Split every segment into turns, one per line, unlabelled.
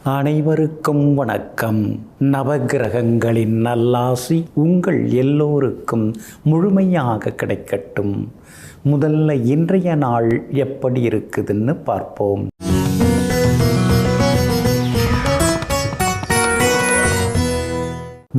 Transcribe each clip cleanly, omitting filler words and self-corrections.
அனைவருக்கும் வணக்கம். நவகிரகங்களின் நல்லாசி உங்கள் எல்லோருக்கும் முழுமையாக கிடைக்கட்டும். முதல்ல இன்றைய நாள் எப்படி இருக்குதுன்னு பார்ப்போம்.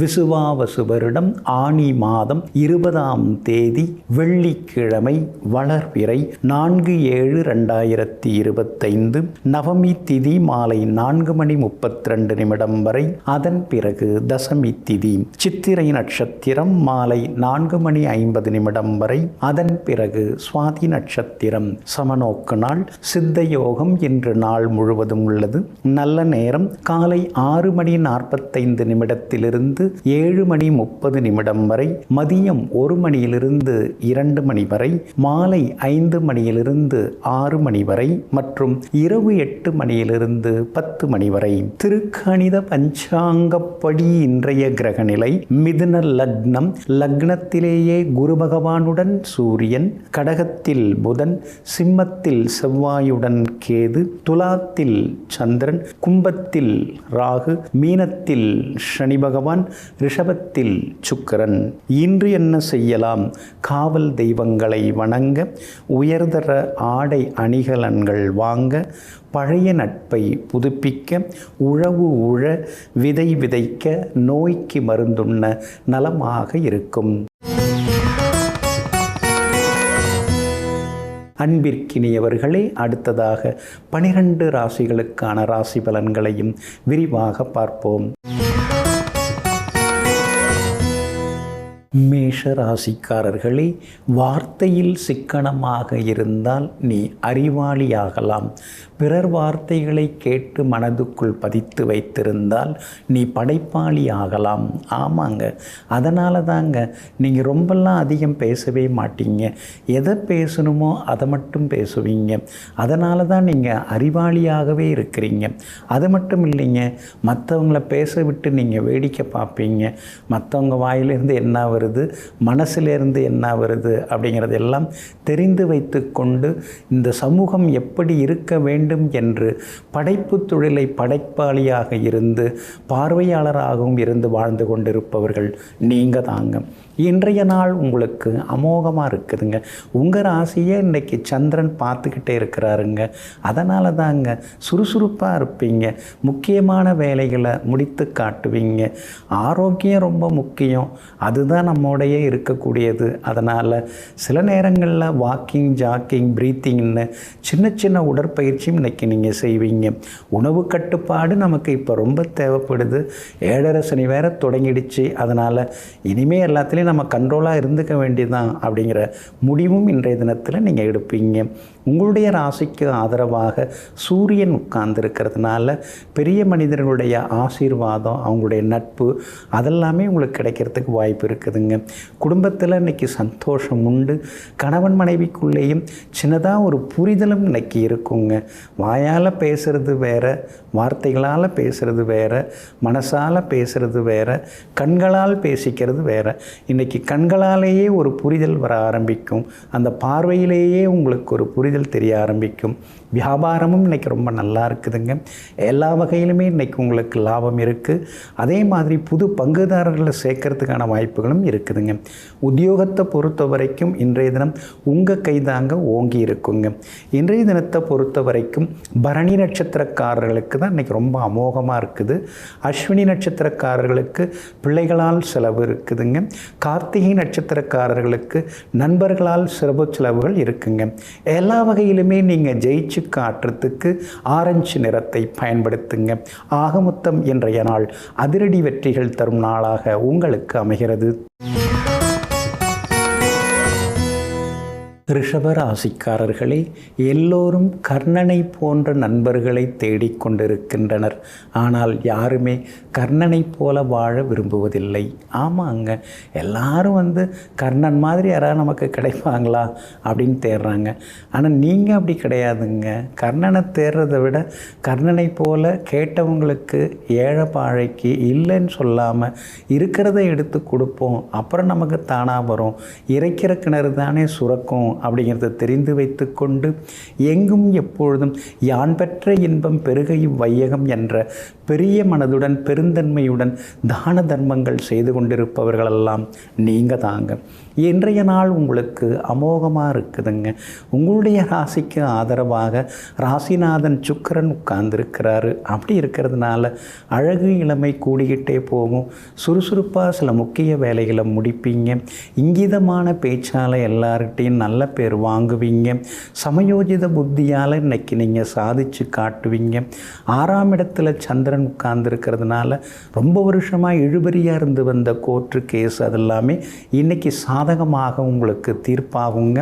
விசுவாவசு வருடம் ஆனி மாதம் 20ஆம் தேதி வெள்ளிக்கிழமை, வளர்பிறை 4/7/2025, நவமி திதி மாலை 4:32 வரை. அதன் பிறகு தசமி திதி, சித்திரை நட்சத்திரம் மாலை 4:50 வரை. அதன் பிறகு சுவாதி நட்சத்திரம். சமநோக்கு நாள், சித்த யோகம் இன்று நாள் முழுவதும் உள்ளது. நல்ல நேரம் காலை 6:45 7:30 வரை, மதியம் 1 மணியிலிருந்து 2 மணி வரை, மாலை 5 மணியிலிருந்து 6 மணி வரை மற்றும் இரவு 8 மணியிலிருந்து 10 மணி வரை. திருக்கணித பஞ்சாங்கப்படி இன்றைய கிரகநிலை: மிதுன லக்னம், லக்னத்திலேயே குரு பகவானுடன் சூரியன், கடகத்தில் புதன், சிம்மத்தில் செவ்வாயுடன் கேது, துலாத்தில் சந்திரன், கும்பத்தில் ராகு, மீனத்தில் சனி பகவான், ரிஷபத்தில் சுக்கிரன். இன்று என்ன செய்யலாம்? காவல் தெய்வங்களை வணங்க, உயர்தர ஆடை அணிகலன்கள் வாங்க, பழைய நட்பை புதுப்பிக்க, உழவு உழ, விதை விதைக்க, நோய்க்கு மருந்துண்ண நலமாக இருக்கும். அன்பிற்கினியவர்களே, அடுத்ததாக 12 ராசிகளுக்கான ராசி பலன்களையும் விரிவாக பார்ப்போம். மேஷ ராசிக்காரர்களே, வார்த்தையில் சிக்கனமாக இருந்தால் நீ அறிவாளியாகலாம். பிறர் வார்த்தைகளை கேட்டு மனதுக்குள் பதித்து வைத்திருந்தால் நீ படைப்பாளி ஆகலாம். ஆமாங்க, அதனால தாங்க நீங்கள் ரொம்பலாம் அதிகம் பேசவே மாட்டீங்க. எதை பேசணுமோ அதை மட்டும் பேசுவீங்க. அதனால தான் நீங்கள் அறிவாளியாகவே இருக்கிறீங்க. அது மட்டும் இல்லைங்க, மற்றவங்கள பேச விட்டு நீங்கள் வேடிக்கை பார்ப்பீங்க. மற்றவங்க வாயிலிருந்து என்ன வருது, மனசிலிருந்து என்ன வருது அப்படிங்கிறதெல்லாம் தெரிந்து வைத்து கொண்டு இந்த சமூகம் எப்படி இருக்க வேண்டும் என்று படைப்பு தொழிலை படைப்பாளியாக இருந்து பார்வையாளராகவும் இருந்து வாழ்ந்து கொண்டிருப்பவர்கள் நீங்கள் தாங்க. இன்றைய நாள் உங்களுக்கு அமோகமாக இருக்குதுங்க. உங்கள் ராசியை இன்றைக்கி சந்திரன் பார்த்துக்கிட்டே இருக்கிறாருங்க. அதனால தாங்க சுறுசுறுப்பாக இருப்பீங்க. முக்கியமான வேலைகளை முடித்து காட்டுவீங்க. ஆரோக்கியம் ரொம்ப முக்கியம். அதுதான் நம்மோடைய இருக்கக்கூடியது. அதனால் சில நேரங்களில் வாக்கிங், ஜாக்கிங், ப்ரீத்திங்னு சின்ன சின்ன உடற்பயிற்சியும் இன்றைக்கி நீங்கள் செய்வீங்க. உணவு கட்டுப்பாடு நமக்கு இப்போ ரொம்ப தேவைப்படுது. 7:30 சனி வேற தொடங்கிடுச்சு. அதனால் இனிமேல் எல்லாத்துலேயும் நம்ம கண்ட்ரோலாக இருந்துக்க வேண்டியதுதான் அப்படிங்கிற முடிவும் இன்றைய தினத்தில் நீங்கள் எடுப்பீங்க. உங்களுடைய ராசிக்கு ஆதரவாக சூரியன் உட்கார்ந்துருக்கிறதுனால பெரிய மனிதர்களுடைய ஆசீர்வாதம், அவங்களுடைய நட்பு அதெல்லாமே உங்களுக்கு கிடைக்கிறதுக்கு வாய்ப்பு இருக்குதுங்க. குடும்பத்தில் இன்றைக்கி சந்தோஷம் உண்டு. கணவன் மனைவிக்குள்ளேயும் சின்னதாக ஒரு புரிதலும் இன்றைக்கி இருக்குங்க. வாயால் பேசுகிறது வேறு, வார்த்தைகளால் பேசுகிறது வேறு, மனசால் பேசுகிறது வேறு, கண்களால் பேசிக்கிறது வேறு. இன்றைக்கி கண்களாலேயே ஒரு புரிதல் வர ஆரம்பிக்கும். அந்த பார்வையிலேயே உங்களுக்கு ஒரு புரிதல் தெரிய ஆரம்பிக்கும். வியாபாரமும் இன்றைக்கி ரொம்ப நல்லா இருக்குதுங்க. எல்லா வகையிலுமே இன்றைக்கி உங்களுக்கு லாபம் இருக்குது. அதே மாதிரி புது பங்குதாரர்களை சேர்க்கறதுக்கான வாய்ப்புகளும் இருக்குதுங்க. உத்தியோகத்தை பொறுத்த வரைக்கும் இன்றைய தினம் உங்கள் கைதாங்க ஓங்கி இருக்குங்க. இன்றைய தினத்தை பொறுத்த வரைக்கும் பரணி நட்சத்திரக்காரர்களுக்கு தான் இன்றைக்கி ரொம்ப அமோகமாக இருக்குது. அஸ்வினி நட்சத்திரக்காரர்களுக்கு பிள்ளைகளால் செலவு இருக்குதுங்க. கார்த்திகை நட்சத்திரக்காரர்களுக்கு நண்பர்களால் சிறப்பு செலவுகள் இருக்குங்க. எல்லா வகையிலுமே நீங்கள் ஜெயிச்சு காட்டுறதுக்கு ஆரஞ்சு நிறத்தை பயன்படுத்துங்க. ஆக மொத்தம் இன்றைய நாள் அதிரடி வெற்றிகள் தரும் நாளாக உங்களுக்கு அமைகிறது. ரிஷபராசிக்காரர்களே, எல்லோரும் கர்ணனை போன்ற நண்பர்களை தேடிக்கொண்டிருக்கின்றனர். ஆனால் யாருமே கர்ணனை போல வாழ விரும்புவதில்லை. ஆமாங்க, எல்லாரும் கர்ணன் மாதிரி யாராவது நமக்கு கிடைப்பாங்களா அப்படின்னு தேடுறாங்க. ஆனால் நீங்கள் அப்படி கிடையாதுங்க. கர்ணனை தேடுறதை விட கர்ணனை போல கேட்டவங்களுக்கு, ஏழை பாழைக்கு இல்லைன்னு சொல்லாமல் இருக்கிறத எடுத்து கொடுப்போம். அப்புறம் நமக்கு தானாக வரும். இறைக்கிற கிணறு தானே சுரக்கும் அப்படிங்கிறத தெரிந்து வைத்து கொண்டு எங்கும் எப்பொழுதும் யான் பெற்ற இன்பம் பெருகை வையகம் என்ற பெரிய மனதுடன் பெருந்தன்மையுடன் தான தர்மங்கள் செய்து கொண்டிருப்பவர்களெல்லாம் நீங்கள் தாங்க. இன்றைய நாள் உங்களுக்கு அமோகமாக இருக்குதுங்க. உங்களுடைய ராசிக்கு ஆதரவாக ராசிநாதன் சுக்கிரன் உட்கார்ந்துருக்கிறாரு. அப்படி இருக்கிறதுனால அழகு இளமை கூடிக்கிட்டே போகும். சுறுசுறுப்பாக சில முக்கிய வேலைகளை முடிப்பீங்க. இங்கிதமான பேச்சால் எல்லார்கிட்டையும் நல்ல பேர் வாங்குவீங்க. சமயோஜித புத்தியால் இன்னைக்கு நீங்கள் சாதித்து காட்டுவீங்க. 6ஆம் இடத்துல சந்திரன் உட்கார்ந்துருக்கிறதுனால ரொம்ப வருஷமாக இழுபறியாக இருந்து வந்த கோர்ட்டு கேஸ் அதெல்லாமே இன்றைக்கி சாதகமாக உங்களுக்கு தீர்ப்பாகுங்க.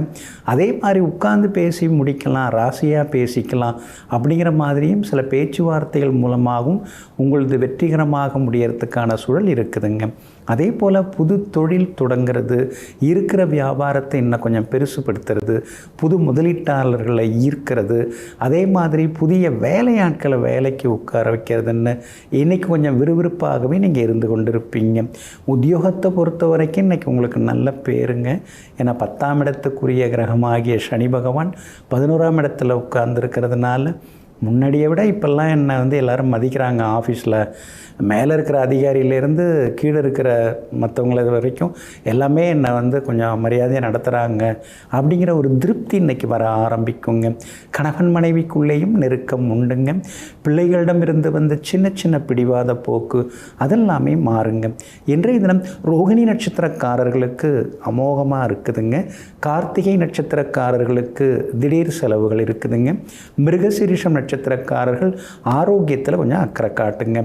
அதே மாதிரி உட்கார்ந்து பேசி முடிக்கலாம், ராசியாக பேசிக்கலாம் அப்படிங்கிற மாதிரியும் சில பேச்சுவார்த்தைகள் மூலமாகவும் உங்களது வெற்றிகரமாக முடியறதுக்கான சூழல் இருக்குதுங்க. அதே போல் புது தொழில் தொடங்கிறது, இருக்கிற வியாபாரத்தை இன்னும் கொஞ்சம் பெருசுப்படுத்துறது, புது முதலீட்டாளர்களை ஈர்க்கிறது, அதே மாதிரி புதிய வேலையாட்களை வேலைக்கு உட்கார வைக்கிறதுன்னு இன்றைக்கி கொஞ்சம் விறுவிறுப்பாகவே நீங்கள் இருந்து கொண்டிருப்பீங்க. உத்தியோகத்தை பொறுத்த வரைக்கும் இன்றைக்கி உங்களுக்கு நல்ல பேருங்க. ஏன்னா 10ஆம் இடத்துக்குரிய கிரகமாகிய சனி பகவான் 11ஆம் இடத்துல உட்கார்ந்துருக்கிறதுனால முன்னாடியை விட இப்போல்லாம் என்னை எல்லோரும் மதிக்கிறாங்க. ஆஃபீஸில் மேலே இருக்கிற அதிகாரியிலேருந்து கீழே இருக்கிற மற்றவங்கள வரைக்கும் எல்லாமே என்னை கொஞ்சம் மரியாதையாக நடத்துகிறாங்க அப்படிங்கிற ஒரு திருப்தி இன்றைக்கி வர ஆரம்பிக்குங்க. கணவன் மனைவிக்குள்ளேயும் நெருக்கம் உண்டுங்க. பிள்ளைகளிடமிருந்து வந்த சின்ன சின்ன பிடிவாத போக்கு அதெல்லாமே மாறுங்க. இன்றைய தினம் ரோகிணி நட்சத்திரக்காரர்களுக்கு அமோகமாக இருக்குதுங்க. கார்த்திகை நட்சத்திரக்காரர்களுக்கு திடீர் செலவுகள் இருக்குதுங்க. மிருகசீரிஷம் நட்சத்திரக்காரர்கள் ஆரோக்கியத்தில் கொஞ்சம் அக்கறை காட்டுங்க.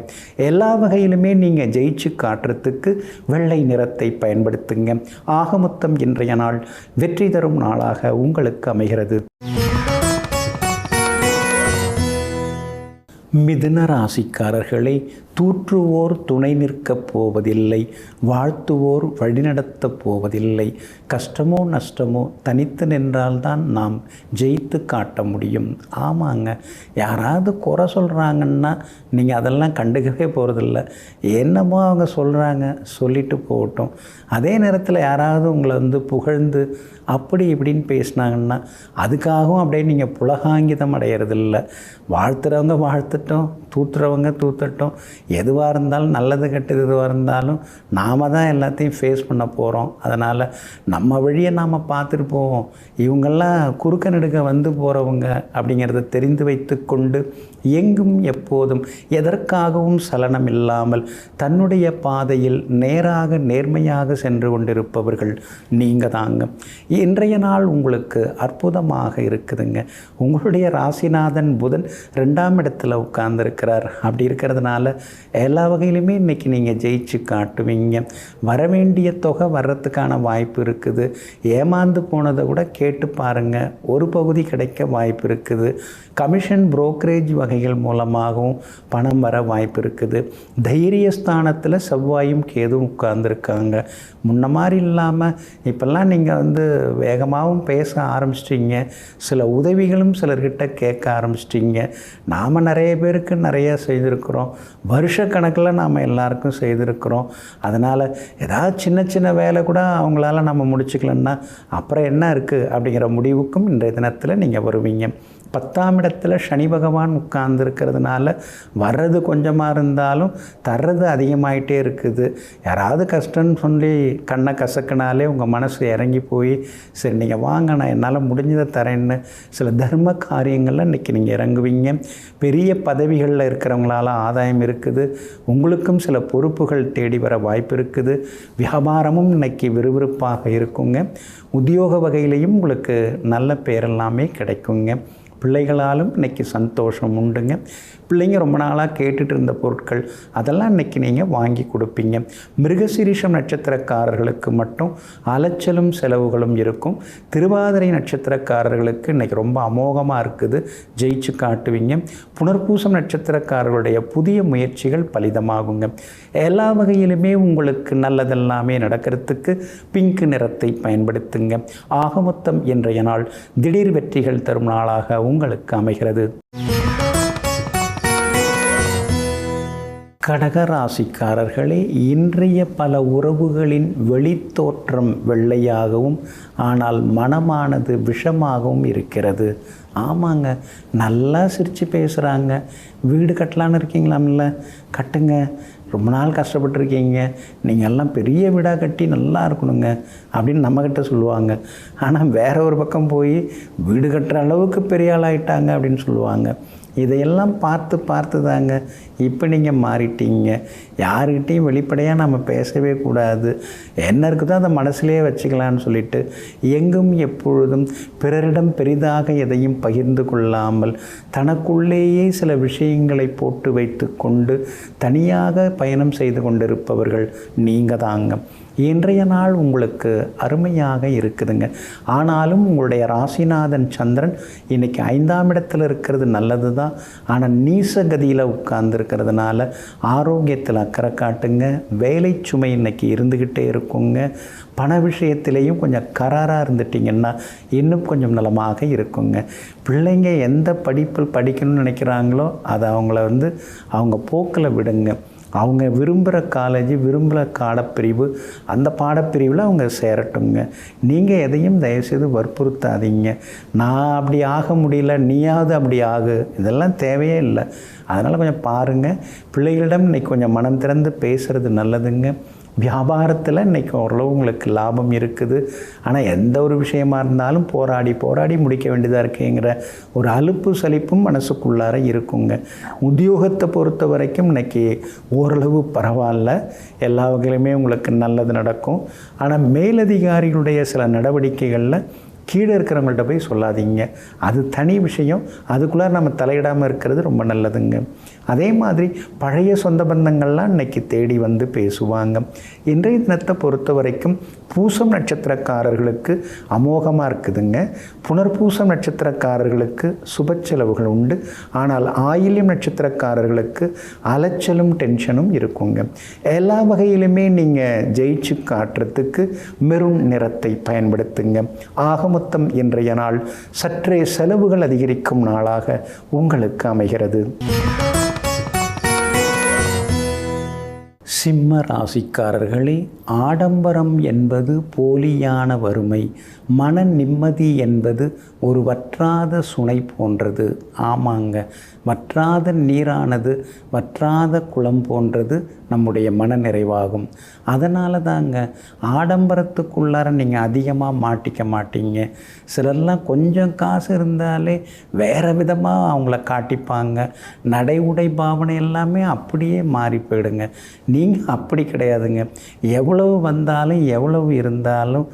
எல்லா வகையிலுமே நீங்கள் ஜெயிச்சு காட்டுறதுக்கு வெள்ளை நிறத்தை பயன்படுத்துங்க. ஆக மொத்தம் இன்றைய நாள் வெற்றி தரும் நாளாக உங்களுக்கு அமைகிறது. மிதுன ராசிக்காரர்களை தூற்றுவோர் துணை நிற்கப் போவதில்லை, வாழ்த்துவோர் வழிநடத்தப் போவதில்லை. கஷ்டமோ நஷ்டமோ தனித்து நின்றால்தான் நாம் ஜெயித்து காட்ட முடியும். ஆமாங்க, யாராவது குறை சொல்கிறாங்கன்னா நீங்கள் அதெல்லாம் கண்டுக்கவே போகிறதில்ல. என்னமோ அவங்க சொல்கிறாங்க, சொல்லிட்டு போகட்டும். அதே நேரத்தில் யாராவது உங்களை புகழ்ந்து அப்படி இப்படின்னு பேசினாங்கன்னா அதுக்காகவும் அப்படியே நீங்கள் புலகாங்கிதம் அடையிறதில்ல. வாழ்த்துறவங்க வாழ்த்துட்டோம், தூத்துறவங்க தூத்தட்டும். எதுவாக இருந்தாலும் நல்லது கெட்டது எதுவாக இருந்தாலும் நாம் தான் எல்லாத்தையும் ஃபேஸ் பண்ண போகிறோம். அதனால் நம்ம வழியை நாம் பார்த்துட்டு போவோம். இவங்கெல்லாம் குறுக்க நெடுக்க போகிறவங்க அப்படிங்கிறத தெரிந்து வைத்து கொண்டு எங்கும் எப்போதும் எதற்காகவும் சலனம் இல்லாமல் தன்னுடைய பாதையில் நேராக நேர்மையாக சென்று கொண்டிருப்பவர்கள் நீங்கள் தாங்க. இன்றைய நாள் உங்களுக்கு அற்புதமாக இருக்குதுங்க. உங்களுடைய ராசிநாதன் புதன் 2ஆம் இடத்துல உட்கார்ந்துருக்கிறார். அப்படி இருக்கிறதுனால எல்லா வகையிலுமே இன்றைக்கி நீங்கள் ஜெயிச்சு காட்டுவீங்க. வரவேண்டிய தொகை வர்றதுக்கான வாய்ப்பு இருக்குது. ஏமாந்து போனதை கூட கேட்டு பாருங்கள், ஒரு பகுதி கிடைக்க வாய்ப்பு இருக்குது. கமிஷன் புரோக்கரேஜ் வகைகள் மூலமாகவும் பணம் வர வாய்ப்பு இருக்குது. தைரியஸ்தானத்தில் செவ்வாயும் கேதுவும் உட்கார்ந்துருக்காங்க. முன்ன மாதிரி இல்லாமல் இப்போல்லாம் நீங்கள் வேகமாகவும் பேச ஆரம்பிச்சிட்டிங்க. சில உதவிகளும் சிலர்கிட்ட கேட்க ஆரம்பிச்சிட்டிங்க. நாம் நிறைய பேருக்கு நிறைய செய்திருக்கிறோம். வருஷக்கணக்கில் நாம் எல்லாருக்கும் செய்திருக்கிறோம். அதனால் ஏதாவது சின்ன சின்ன வேலை கூட அவங்களால நம்ம முடிச்சுக்கலன்னா அப்புறம் என்ன இருக்குது அப்படிங்கிற முடிவுக்கும் இன்றைய தினத்தில் நீங்கள் வருவீங்க. 10ஆம் இடத்துல சனி பகவான் உட்கார்ந்துருக்கிறதுனால வர்றது கொஞ்சமாக இருந்தாலும் தர்றது அதிகமாகிட்டே இருக்குது. யாராவது கஷ்டம்னு சொல்லி கண்ணை கசக்கினாலே உங்கள் மனசு இறங்கி போய் சரி நீங்கள் வாங்க நான் என்னால் முடிஞ்சதை தரேன்னு சில தர்ம காரியங்களில் இன்றைக்கி நீங்கள் இறங்குவீங்க. பெரிய பதவிகளில் இருக்கிறவங்களால ஆதாயம் இருக்குது. உங்களுக்கும் சில பொறுப்புகள் தேடி வர வாய்ப்பு இருக்குது. வியாபாரமும் இன்றைக்கி விறுவிறுப்பாக இருக்குங்க. உத்தியோக வகையிலையும் உங்களுக்கு நல்ல பேரெல்லாமே கிடைக்குங்க. பிள்ளைகளாலும் இன்றைக்கி சந்தோஷம் உண்டுங்க. பிள்ளைங்க ரொம்ப நாளாக கேட்டுட்டு இருந்த பொருட்கள் அதெல்லாம் இன்றைக்கி நீங்கள் வாங்கி கொடுப்பீங்க. மிருகசீரிஷம் நட்சத்திரக்காரர்களுக்கு மட்டும் அலைச்சலும் செலவுகளும் இருக்கும். திருவாதிரை நட்சத்திரக்காரர்களுக்கு இன்றைக்கி ரொம்ப அமோகமாக இருக்குது, ஜெயிச்சு காட்டுவீங்க. புனர்பூசம் நட்சத்திரக்காரர்களுடைய புதிய முயற்சிகள் பலிதமாகுங்க. எல்லா வகையிலுமே உங்களுக்கு நல்லதெல்லாமே நடக்கிறதுக்கு பிங்க் நிறத்தை பயன்படுத்துங்க. ஆக மொத்தம் இன்றைய நாள் திடீர் வெற்றிகள் தரும் நாளாக உங்களுக்கு அமைகிறது. கடகராசிக்காரர்களே, இன்றைய பல உறவுகளின் வெளித்தோற்றம் வெள்ளையாகவும் ஆனால் மனமானது விஷமாகவும் இருக்கிறது. ஆமாங்க, நல்லா சிரித்து பேசுகிறாங்க. வீடு கட்டலான்னு இருக்கீங்களாம்ல, கட்டுங்க. ரொம்ப நாள் கஷ்டப்பட்டுருக்கீங்க, நீங்கள் எல்லாம் பெரிய வீடாக கட்டி நல்லா இருக்கணுங்க அப்படின்னு நம்மக்கிட்ட சொல்லுவாங்க. ஆனால் வேற ஒரு பக்கம் போய் வீடு கட்டுற அளவுக்கு பெரிய ஆள் ஆகிட்டாங்க அப்படின்னு சொல்லுவாங்க. இதையெல்லாம் பார்த்து தாங்க இப்போ நீங்கள் மாறிட்டீங்க. யாருக்கிட்டையும் வெளிப்படையாக நம்ம பேசவே கூடாது, என்ன இருக்குதோ அதை மனசுலேயே வச்சுக்கலான்னு சொல்லிட்டு எங்கும் எப்பொழுதும் பிறரிடம் பெரிதாக எதையும் பகிர்ந்து கொள்ளாமல் தனக்குள்ளேயே சில விஷயங்களை போட்டு வைத்து கொண்டு தனியாக பயணம் செய்து கொண்டிருப்பவர்கள் நீங்கள் தாங்க. இன்றைய நாள் உங்களுக்கு அருமையாக இருக்குதுங்க. ஆனாலும் உங்களுடைய ராசிநாதன் சந்திரன் இன்றைக்கி 5ஆம் இடத்துல இருக்கிறது நல்லது தான். ஆனால் நீசகதியில் உட்கார்ந்துருக்கிறதுனால ஆரோக்கியத்தில் அக்கறை காட்டுங்க. வேலை சுமை இன்றைக்கி இருந்துக்கிட்டே இருக்குங்க. பண விஷயத்திலையும் கொஞ்சம் கராராக இருந்துட்டிங்கன்னா இன்னும் கொஞ்சம் நலமாக இருக்குங்க. பிள்ளைங்க எந்த படிப்பில் படிக்கணும்னு நினைக்கிறாங்களோ அதை அவங்க போக்கில் விடுங்க. அவங்க விரும்புகிற காலேஜ், விரும்புகிற பாடப்பிரிவு, அந்த பாடப்பிரிவில் அவங்க சேரட்டுங்க. நீங்கள் எதையும் தயவுசெய்து வற்புறுத்தாதீங்க. நான் அப்படி ஆக முடியல, நீயாவது அப்படி ஆகு, இதெல்லாம் தேவையே இல்லை. அதனால் கொஞ்சம் பாருங்கள். பிள்ளைகளிடம் இன்றைக்கி கொஞ்சம் மனம் திறந்து பேசுகிறது நல்லதுங்க. வியாபாரத்தில் இன்றைக்கி ஓரளவு உங்களுக்கு லாபம் இருக்குது. ஆனால் எந்த ஒரு விஷயமா இருந்தாலும் போராடி முடிக்க வேண்டியதாக இருக்குங்கிற ஒரு அலுப்பு சலிப்பும் மனசுக்குள்ளார இருக்குங்க. உத்தியோகத்தை பொறுத்த வரைக்கும் இன்றைக்கி ஓரளவு பரவாயில்ல, எல்லா வகையிலுமே உங்களுக்கு நல்லது நடக்கும். ஆனால் மேலதிகாரிகளுடைய சில நடவடிக்கைகளில் கீழே இருக்கிறவங்கள்ட்ட போய் சொல்லாதீங்க, அது தனி விஷயம். அதுக்குள்ளே நம்ம தலையிடாமல் இருக்கிறது ரொம்ப நல்லதுங்க. அதே மாதிரி பழைய சொந்த பந்தங்கள்லாம் இன்றைக்கி தேடி வந்து பேசுவாங்க. இன்றைய தினத்தை பொறுத்த வரைக்கும் பூசம் நட்சத்திரக்காரர்களுக்கு அமோகமாக இருக்குதுங்க. புனர்பூசம் நட்சத்திரக்காரர்களுக்கு சுப செலவுகள் உண்டு. ஆனால் ஆயில்யம் நட்சத்திரக்காரர்களுக்கு அலைச்சலும் டென்ஷனும் இருக்குங்க. எல்லா வகையிலுமே நீங்கள் ஜெயிச்சு காட்டுறதுக்கு மெரூன் நிறத்தை பயன்படுத்துங்க. ஆக மொத்தம் இன்றைய நாள் சற்றே செலவுகள் அதிகரிக்கும் நாளாக உங்களுக்கு அமைகிறது. சிம்ம ராசிக்காரர்களே, ஆடம்பரம் என்பது போலியான வறுமை, மன நிம்மதி என்பது ஒரு வற்றாத சுனை போன்றது. ஆமாங்க, வற்றாத நீரானது வற்றாத குளம் போன்றது நம்முடைய மன நிறைவாகும். அதனால தாங்க ஆடம்பரத்துக்குள்ளார நீங்கள் அதிகமாக மாட்டிக்க மாட்டீங்க. சிலர்லாம் கொஞ்சம் காசு இருந்தாலே வேறு விதமாக அவங்கள காட்டிப்பாங்க. நடை உடை பாவனை எல்லாமே அப்படியே மாறி போயிடுங்க. நீங்கள் அப்படி கிடையாதுங்க. எவ்வளவு வந்தாலும் எவ்வளவு இருந்தாலும்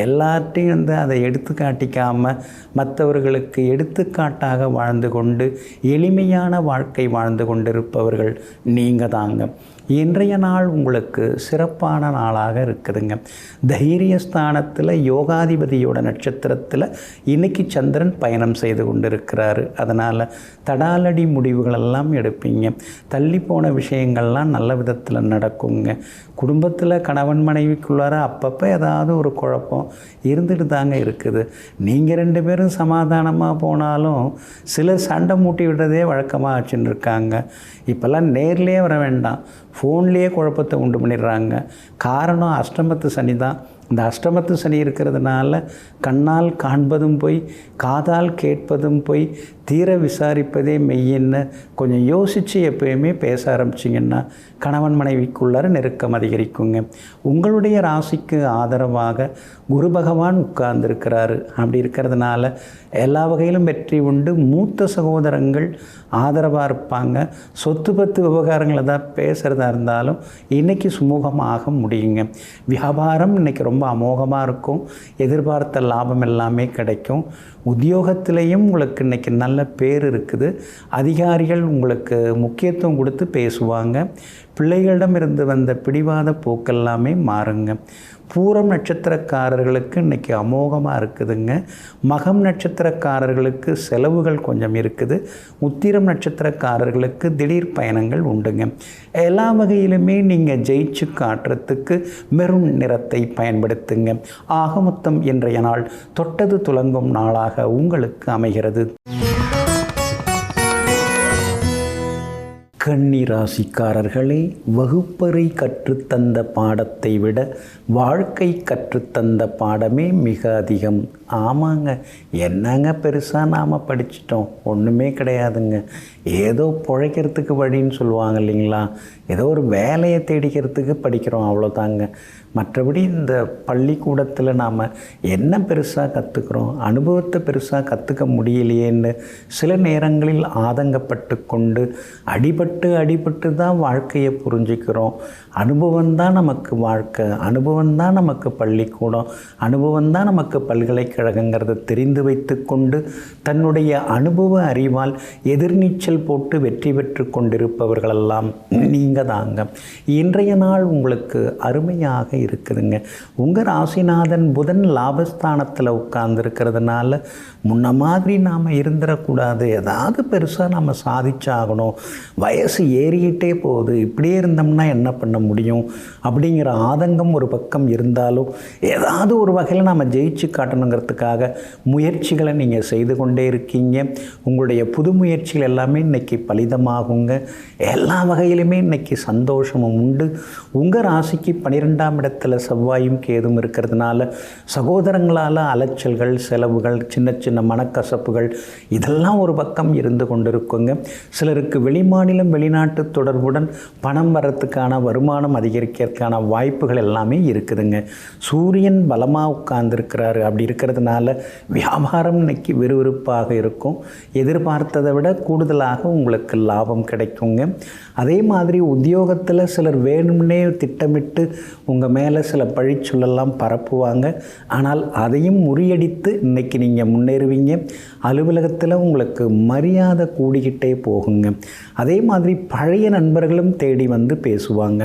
எல்லார்ட்டையும் அதை எடுத்து காட்டிக்காமல் மற்றவர்களுக்கு எடுத்துக்காட்டாக வாழ்ந்து கொண்டு எளிமையான வாழ்க்கை வாழ்ந்து கொண்டிருப்பவர்கள் நீங்கள் தாங்க. இன்றைய நாள் உங்களுக்கு சிறப்பான நாளாக இருக்குதுங்க. தைரியஸ்தானத்தில் யோகாதிபதியோட நட்சத்திரத்தில் இன்றைக்கி சந்திரன் பயணம் செய்து கொண்டிருக்கிறாரு. அதனால் தடாலடி முடிவுகளெல்லாம் எடுப்பீங்க. தள்ளி போன விஷயங்கள்லாம் நல்ல விதத்தில் நடக்குங்க. குடும்பத்தில் கணவன் மனைவிக்குள்ளார அப்பப்போ ஏதாவது ஒரு குழப்பம் இருந்துட்டு தாங்க இருக்குது. நீங்கள் 2 பேரும் சமாதானமாக போனாலும் சிலர் சண்டை மூட்டி விடுறதே வழக்கமாக வச்சுன்னு இருக்காங்க. இப்போல்லாம் நேர்லேயே வர வேண்டாம், ஃபோன்லேயே குழப்பத்தை உண்டு பண்ணிடுறாங்க. காரணம் அஷ்டமத்து சனி தான். இந்த அஷ்டமத்து சனி இருக்கிறதுனால கண்ணால் காண்பதும் போய், காதால் கேட்பதும் போய், தீர விசாரிப்பதே மெய்யின்னு கொஞ்சம் யோசித்து எப்பயுமே பேச ஆரம்பிச்சிங்கன்னா கணவன் மனைவிக்குள்ளார நெருக்கம் அதிகரிக்குங்க. உங்களுடைய ராசிக்கு ஆதரவாக குரு பகவான் உட்கார்ந்துருக்கிறாரு. அப்படி இருக்கிறதுனால எல்லா வகையிலும் வெற்றி உண்டு. மூத்த சகோதரங்கள் ஆதரவாக இருப்பாங்க. சொத்து பத்து விவகாரங்களை தான் பேசுகிறதா இருந்தாலும் இன்றைக்கி சுமூகமாக முடியுங்க. வியாபாரம் இன்றைக்கி ரொம்ப அமோகமாக இருக்கும். எதிர்பார்த்த லாபம் எல்லாமே கிடைக்கும். உத்தியோகத்திலையும் உங்களுக்கு இன்றைக்கி நல்ல பேர் இருக்குது. அதிகாரிகள் உங்களுக்கு முக்கியத்துவம் கொடுத்து பேசுவாங்க. பிள்ளைகளிடம் இருந்து வந்த பிடிவாத போக்கெல்லாமே மாறுங்க. பூரம் நட்சத்திரக்காரர்களுக்கு இன்றைக்கி அமோகமாக இருக்குதுங்க. மகம் நட்சத்திரக்காரர்களுக்கு செலவுகள் கொஞ்சம் இருக்குது. உத்திரம் நட்சத்திரக்காரர்களுக்கு திடீர் பயணங்கள் உண்டுங்க. எல்லா வகையிலுமே நீங்கள் ஜெயிச்சு காட்டுறதுக்கு மெரூன் நிறத்தை பயன்படுத்துங்க. ஆக மொத்தம் இன்றைய நாள் தொட்டது துலங்கும் நாளாக உங்களுக்கு அமைகிறது. கன்னி ராசிக்காரர்களே, வகுப்பறை கற்றுத்தந்த பாடத்தை விட வாழ்க்கை கற்றுத்தந்த பாடமே மிக அதிகம். ஆமாங்க, என்னங்க பெருசாக நாம் படிச்சிட்டோம், ஒன்றுமே கிடையாதுங்க. ஏதோ பிழைக்கிறதுக்கு வழின்னு சொல்லுவாங்க இல்லைங்களா, ஏதோ ஒரு வேலையை தேடிக்கிறதுக்கு படிக்கிறோம், அவ்வளோதாங்க. மற்றபடி இந்த பள்ளிக்கூடத்தில் நாம் என்ன பெருசாக கற்றுக்குறோம், அனுபவத்தை பெருசாக கற்றுக்க முடியலையேன்னு சில நேரங்களில் ஆதங்கப்பட்டு கொண்டு அடிபட்டு தான் வாழ்க்கையை புரிஞ்சுக்கிறோம். அனுபவம்தான் நமக்கு வாழ்க்கை, அனுபவம்தான் நமக்கு பள்ளிக்கூடம், அனுபவம்தான் நமக்கு பல்கலைக்கழகங்கிறத தெரிந்து வைத்து கொண்டு தன்னுடைய அனுபவ அறிவால் எதிர்நீச்சல் போட்டு வெற்றி பெற்று கொண்டிருப்பவர்களெல்லாம் நீங்கள் தாங்க. இன்றைய நாள் உங்களுக்கு அருமையாக இருக்குதுங்க. உங்கள் ராசிநாதன் புதன் லாபஸ்தானத்தில் உட்கார்ந்துருக்கிறதுனால முன்ன மாதிரி நாம் இருந்துடக்கூடாது, ஏதாவது பெருசாக நம்ம சாதிச்சாகணும், வயசு ஏறிக்கிட்டே போகுது, இப்படியே இருந்தோம்னா என்ன பண்ண முடியும் அப்படிங்கிற ஆதங்கம் ஒரு பக்கம் இருந்தாலும் ஏதாவது ஒரு வகையில் நாம் ஜெயிச்சு காட்டணுங்கிறதுக்காக முயற்சிகளை நீங்கள் செய்து கொண்டே இருக்கீங்க. உங்களுடைய புது முயற்சிகள் எல்லாமே இன்றைக்கி பலிதமாகுங்க. எல்லா வகையிலுமே இன்றைக்கி சந்தோஷமும் உண்டு. உங்கள் ராசிக்கு 12ஆம் இடத்துல செவ்வாயும் கேதும் இருக்கிறதுனால சகோதரங்களால் அலைச்சல்கள், செலவுகள், சின்ன சின்ன மனக்கசப்புகள் இதெல்லாம் ஒரு பக்கம் இருந்து கொண்டிருக்குங்க. சிலருக்கு வெளிமாநிலம் வெளிநாட்டு தொடர்புடன் பணம் வரத்துக்கான, வருமானம் அதிகரிக்கிறதுக்கான வாய்ப்புகள் எல்லாமே இருக்குதுங்க. சூரியன் பலமாக உட்கார்ந்துருக்கிறாரு. அப்படி இருக்கிறதுனால வியாபாரம் இன்னைக்கு விறுவிறுப்பாக இருக்கும். எதிர்பார்த்ததை விட கூடுதலாக உங்களுக்கு லாபம் கிடைக்குங்க. அதே மாதிரி உத்தியோகத்தில் சிலர் வேணும்னே திட்டமிட்டு உங்கள் மேலே சில பழிச்சொல்லெல்லாம் பரப்புவாங்க. ஆனால் அதையும் முறியடித்து இன்றைக்கி நீங்கள் முன்னேறுவீங்க. அலுவலகத்தில் உங்களுக்கு மரியாதை கூடிக்கிட்டே போகுங்க. அதே மாதிரி பழைய நண்பர்களும் தேடி வந்து பேசுவாங்க.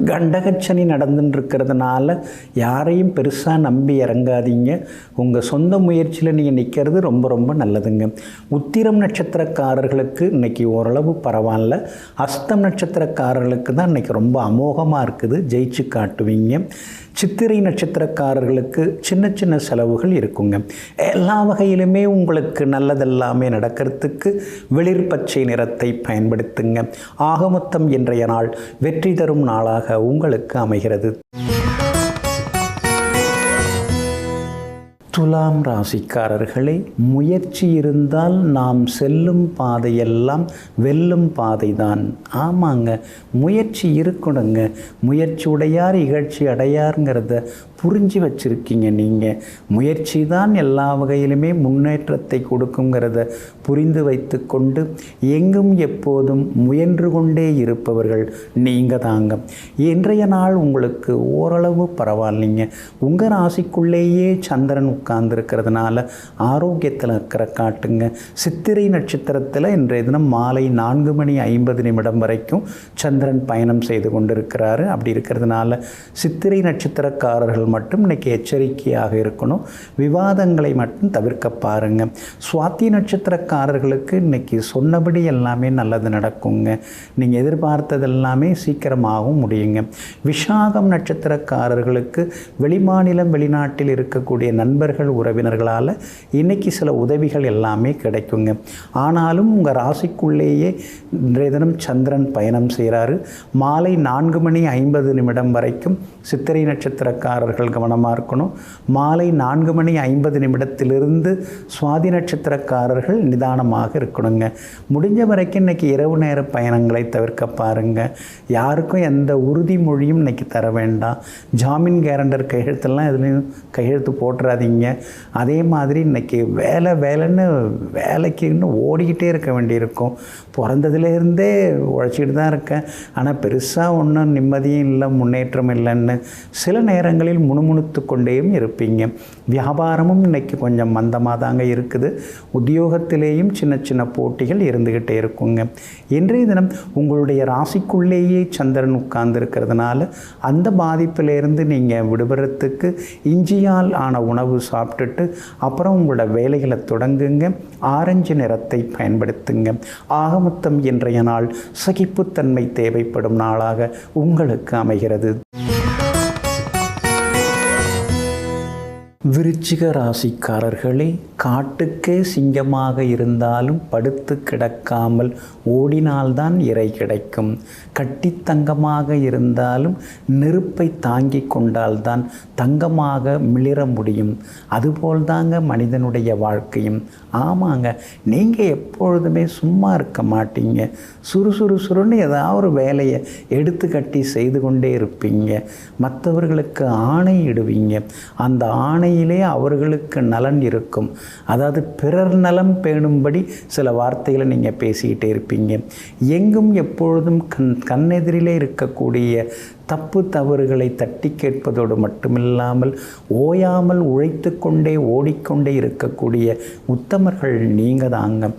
கண்டகச்சனி நடந்துன்னு இருக்கிறதுனால யாரையும் பெருசாக நம்பி இறங்காதீங்க. உங்கள் சொந்த முயற்சியில் நீங்கள் நிற்கிறது ரொம்ப ரொம்ப நல்லதுங்க. உத்திரம் நட்சத்திரக்காரர்களுக்கு இன்றைக்கி ஓரளவு பரவாயில்ல. அஸ்தம் நட்சத்திரக்காரர்களுக்கு தான் இன்றைக்கி ரொம்ப அமோகமாக இருக்குது, ஜெயிச்சு காட்டுவீங்க. சித்திரை நட்சத்திரக்காரர்களுக்கு சின்ன சின்ன செலவுகள் இருக்குங்க. எல்லா வகையிலுமே உங்களுக்கு நல்லதெல்லாமே நடக்கிறதுக்கு வெளிர் பச்சை நிறத்தை பயன்படுத்துங்க. ஆகமொத்தம் இன்றைய நாள் வெற்றி தரும் நாளாக உங்களுக்கு அமைகிறது. துலாம் ராசிக்காரர்களே, முயற்சி இருந்தால் நாம் செல்லும் பாதையெல்லாம் வெல்லும் பாதைதான். ஆமாங்க, முயற்சி இருக்கணுங்க. முயற்சி உடையார் இகழ்ச்சி அடையாருங்கிறத புரிஞ்சு வச்சுருக்கீங்க நீங்கள். முயற்சி தான் எல்லா வகையிலுமே முன்னேற்றத்தை கொடுக்குங்கிறத புரிந்து வைத்து கொண்டு எங்கும் எப்போதும் முயன்று கொண்டே இருப்பவர்கள் நீங்கள் தாங்க. இன்றைய நாள் உங்களுக்கு ஓரளவு பரவாயில்லைங்க. உங்கள் ராசிக்குள்ளேயே சந்திரன் உட்கார்ந்துருக்கிறதுனால ஆரோக்கியத்தில் அக்கறை காட்டுங்க. சித்திரை நட்சத்திரத்தில் இன்றைய தினம் மாலை 4:50 வரைக்கும் சந்திரன் பயணம் செய்து கொண்டிருக்கிறாரு. அப்படி இருக்கிறதுனால சித்திரை நட்சத்திரக்காரர்கள் மட்டும் இன்றைக்கி எச்சரிக்கையாக இருக்கணும். விவாதங்களை மட்டும் தவிர்க்க பாருங்கள். சுவாதி நட்சத்திரக்காரர்களுக்கு இன்றைக்கி சொன்னபடி எல்லாமே நல்லது நடக்குங்க. நீங்கள் எதிர்பார்த்தது எல்லாமே சீக்கிரமாகவும் முடியுங்க. விஷாகம் நட்சத்திரக்காரர்களுக்கு வெளிமாநிலம் வெளிநாட்டில் இருக்கக்கூடிய நண்பர்கள், உறவினர்களால் இன்றைக்கி சில உதவிகள் எல்லாமே கிடைக்குங்க. ஆனாலும் உங்கள் ராசிக்குள்ளேயே இன்றைய தினம் சந்திரன் பயணம் செய்கிறாரு. மாலை 4:50 வரைக்கும் சித்திரை நட்சத்திரக்காரர்கள் கவனமாக இருக்கணும். மாலை 4:50 சுவாதி நட்சத்திரக்காரர்கள் நிதானமாக இருக்கணுங்க. முடிஞ்ச வரைக்கும் இன்றைக்கி இரவு நேர பயணங்களை தவிர்க்க பாருங்கள். யாருக்கும் எந்த உறுதிமொழியும் இன்றைக்கி தர வேண்டாம். ஜாமீன் கேரண்டர் கையெழுத்தெல்லாம் எதுலேயும் கையெழுத்து போட்டுறாதீங்க. அதே மாதிரி இன்றைக்கி வேலைன்னு வேலைக்குன்னு ஓடிக்கிட்டே இருக்க வேண்டியிருக்கும். பிறந்ததுலேருந்தே உழைச்சிட்டு தான் இருக்கேன், ஆனால் பெருசாக ஒன்றும் நிம்மதியும் இல்லை, முன்னேற்றம் இல்லைன்னு சில நேரங்களில் முணுமுணுத்து கொண்டேயும் இருப்பீங்க. வியாபாரமும் இன்றைக்கி கொஞ்சம் மந்தமாக தாங்க இருக்குது. உத்தியோகத்திலேயும் சின்ன சின்ன போட்டிகள் இருந்துக்கிட்டே இருக்குங்க. இன்றைய தினம் உங்களுடைய ராசிக்குள்ளேயே சந்திரன் உட்கார்ந்துருக்கிறதுனால அந்த பாதிப்பிலேருந்து நீங்கள் விடுபடுறதுக்கு இஞ்சியால் ஆன உணவு சாப்பிட்டுட்டு அப்புறம் உங்களோட வேலைகளை தொடங்குங்க. ஆரஞ்சு நிறத்தை பயன்படுத்துங்க. ஆகமொத்தம் இன்றைய நாள் சகிப்புத்தன்மை தேவைப்படும் நாளாக உங்களுக்கு அமைகிறது. விருச்சிக ராசிக்காரர்களே, காட்டுக்கே சிங்கமாக இருந்தாலும் படுத்து கிடக்காமல் ஓடினால்தான் இறை கிடைக்கும். கட்டித்தங்கமாக இருந்தாலும் நெருப்பை தாங்கி கொண்டால்தான் தங்கமாக மிளிர முடியும். அதுபோல்தாங்க மனிதனுடைய வாழ்க்கையும். ஆமாங்க, நீங்கள் எப்பொழுதுமே சும்மா இருக்க மாட்டீங்க. சுறுசுறுன்னு ஏதாவது ஒரு வேலையை எடுத்து கட்டி செய்து கொண்டே இருப்பீங்க. மற்றவர்களுக்கு ஆணை இடுவீங்க. அந்த ஆணையிலே அவர்களுக்கு நலன் இருக்கும். அதாவது பிறர் நலம் பேணும்படி சில வார்த்தைகளை நீங்கள் பேசிக்கிட்டே இருப்பீங்க. எங்கும் எப்பொழுதும் கண்ணெதிரிலே இருக்கக்கூடிய தப்பு தவறுகளை தட்டி கேட்பதோடு மட்டுமில்லாமல் ஓயாமல் உழைத்து கொண்டே ஓடிக்கொண்டே இருக்கக்கூடிய உத்தமர்கள் நீங்கள் தாங்க.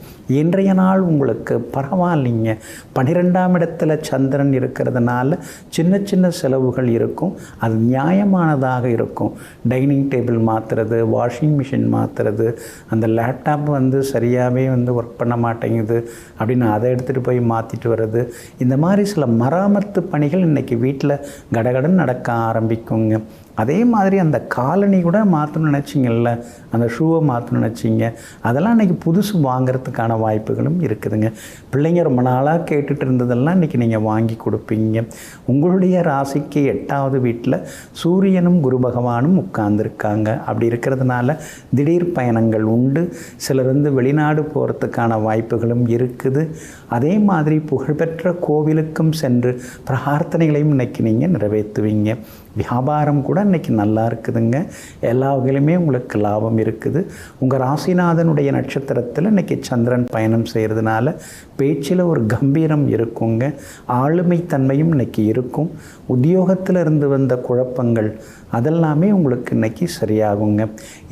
இன்றைய நாள் உங்களுக்கு பரவாயில்லைங்க. 12ஆம் இடத்துல சந்திரன் இருக்கிறதுனால சின்ன சின்ன செலவுகள் இருக்கும். அது நியாயமானதாக இருக்கும். டைனிங் டேபிள் மாற்றுறது, வாஷிங் மிஷின் மாற்றுறது, அந்த லேப்டாப் சரியாகவே ஒர்க் பண்ண மாட்டேங்குது அப்படின்னு அதை எடுத்துகிட்டு போய் மாற்றிட்டு வர்றது, இந்த மாதிரி சில மராமத்து பணிகள் இன்றைக்கி வீட்டில் கடகடன் நடக்க ஆரம்பிக்குங்க. அதே மாதிரி அந்த காலனி கூட மாற்றணும்னு நினச்சிங்கல்ல, அந்த ஷூவை மாற்றணும்னு நினச்சிங்க, அதெல்லாம் இன்றைக்கி புதுசு வாங்கிறதுக்கான வாய்ப்புகளும் இருக்குதுங்க. பிள்ளைங்க ரொம்ப நாளாக கேட்டுட்டு இருந்ததெல்லாம் இன்றைக்கி நீங்கள் வாங்கி கொடுப்பீங்க. உங்களுடைய ராசிக்கு 8வது வீட்டில் சூரியனும் குரு பகவானும் உட்கார்ந்துருக்காங்க. அப்படி இருக்கிறதுனால திடீர் பயணங்கள் உண்டு. சிலர் வெளிநாடு போகிறதுக்கான வாய்ப்புகளும் இருக்குது. அதே மாதிரி புகழ்பெற்ற கோவிலுக்கும் சென்று பிரார்த்தனைகளையும் இன்றைக்கி நீங்கள் நிறைவேற்றுவீங்க. வியாபாரம் கூட இன்றைக்கி நல்லா இருக்குதுங்க. எல்லா வகையிலுமே உங்களுக்கு லாபம் இருக்குது. உங்கள் ராசிநாதனுடைய நட்சத்திரத்தில் இன்றைக்கி சந்திரன் பயணம் செய்கிறதுனால பேச்சில் ஒரு கம்பீரம் இருக்குங்க. ஆளுமை தன்மையும் இன்றைக்கி இருக்கும். உத்தியோகத்தில் இருந்து வந்த குழப்பங்கள் அதெல்லாமே உங்களுக்கு இன்றைக்கி சரியாகுங்க.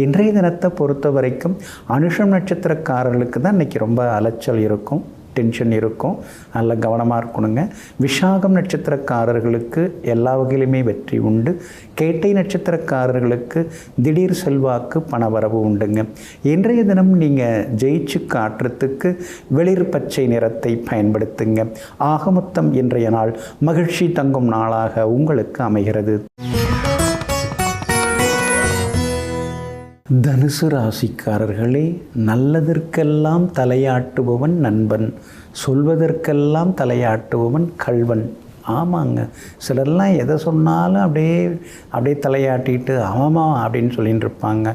இன்றைய தினத்தை பொறுத்த வரைக்கும் அனுஷம் நட்சத்திரக்காரர்களுக்கு தான் இன்றைக்கி ரொம்ப அலைச்சல் இருக்கும், டென்ஷன் இருக்கும். நல்ல கவனமாக இருக்கணுங்க. விஷாகம் நட்சத்திரக்காரர்களுக்கு எல்லா வகையிலுமே வெற்றி உண்டு. கேட்டை நட்சத்திரக்காரர்களுக்கு திடீர் செல்வாக்கு பணவரவு உண்டுங்க. இன்றைய தினம் நீங்கள் ஜெயிச்சு காட்டுறதுக்கு வெளிர் பச்சை நிறத்தை பயன்படுத்துங்க. ஆகமொத்தம் இன்றைய நாள் மகிழ்ச்சி தங்கும் நாளாக உங்களுக்கு அமைகிறது. தனுசு ராசிக்காரர்களே, நல்லதற்கெல்லாம் தலையாட்டுபவன் நண்பன், சொல்வதற்கெல்லாம் தலையாட்டுபவன் கள்வன். ஆமாங்க, சிலர்லாம் எதை சொன்னாலும் அப்படியே தலையாட்டிட்டு ஆமாம் அப்படின்னு சொல்லிட்டு இருப்பாங்க.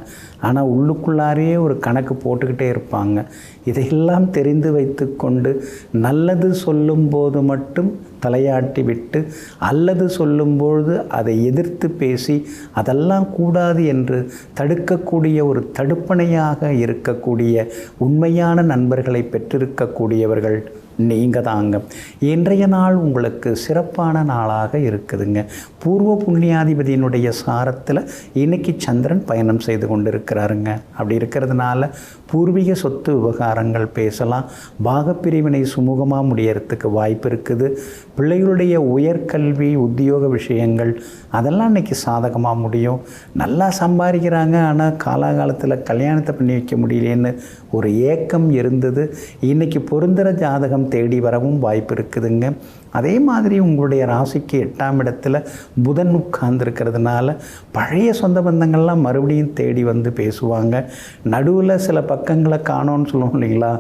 ஆனால் உள்ளுக்குள்ளாரே ஒரு கணக்கு போட்டுக்கிட்டே இருப்பாங்க. இதையெல்லாம் தெரிந்து வைத்து கொண்டு நல்லது சொல்லும்போது மட்டும் தலையாட்டி விட்டு அல்லது சொல்லும்பொழுது அதை எதிர்த்து பேசி அதெல்லாம் கூடாது என்று தடுக்கக்கூடிய ஒரு தடுப்பணையாக இருக்கக்கூடிய உண்மையான நண்பர்களை பெற்றிருக்கக்கூடியவர்கள் நீங்கள் தாங்க. இன்றைய நாள் உங்களுக்கு சிறப்பான நாளாக இருக்குதுங்க. பூர்வ புண்ணியாதிபதியினுடைய சாரத்தில் இன்றைக்கி சந்திரன் பயணம் செய்து கொண்டு இருக்கிறாருங்க. அப்படி இருக்கிறதுனால பூர்வீக சொத்து விவகாரங்கள் பேசலாம். பாகப்பிரிவினை சுமூகமாக முடியறதுக்கு வாய்ப்பு இருக்குது. பிள்ளைகளுடைய உயர்கல்வி உத்தியோக விஷயங்கள் அதெல்லாம் இன்றைக்கி சாதகமாக முடியும். நல்லா சம்பாதிக்கிறாங்க, ஆனால் காலாகாலத்தில் கல்யாணத்தை பண்ணி வைக்க முடியலேன்னு ஒரு ஏக்கம் இருந்தது. இன்றைக்கி பொருந்தர ஜாதகம் தேடி வரவும் வாய்ப்பு இருக்குதுங்க. அதே மாதிரி உங்களுடைய ராசிக்கு 8ஆம் இடத்துல புதன் உட்கார்ந்துருக்கிறதுனால பழைய சொந்த பந்தங்கள்லாம் மறுபடியும் தேடி பேசுவாங்க. நடுவில் சில பக்கங்களை காணோன்னு சொல்லுவோம் இல்லைங்களா,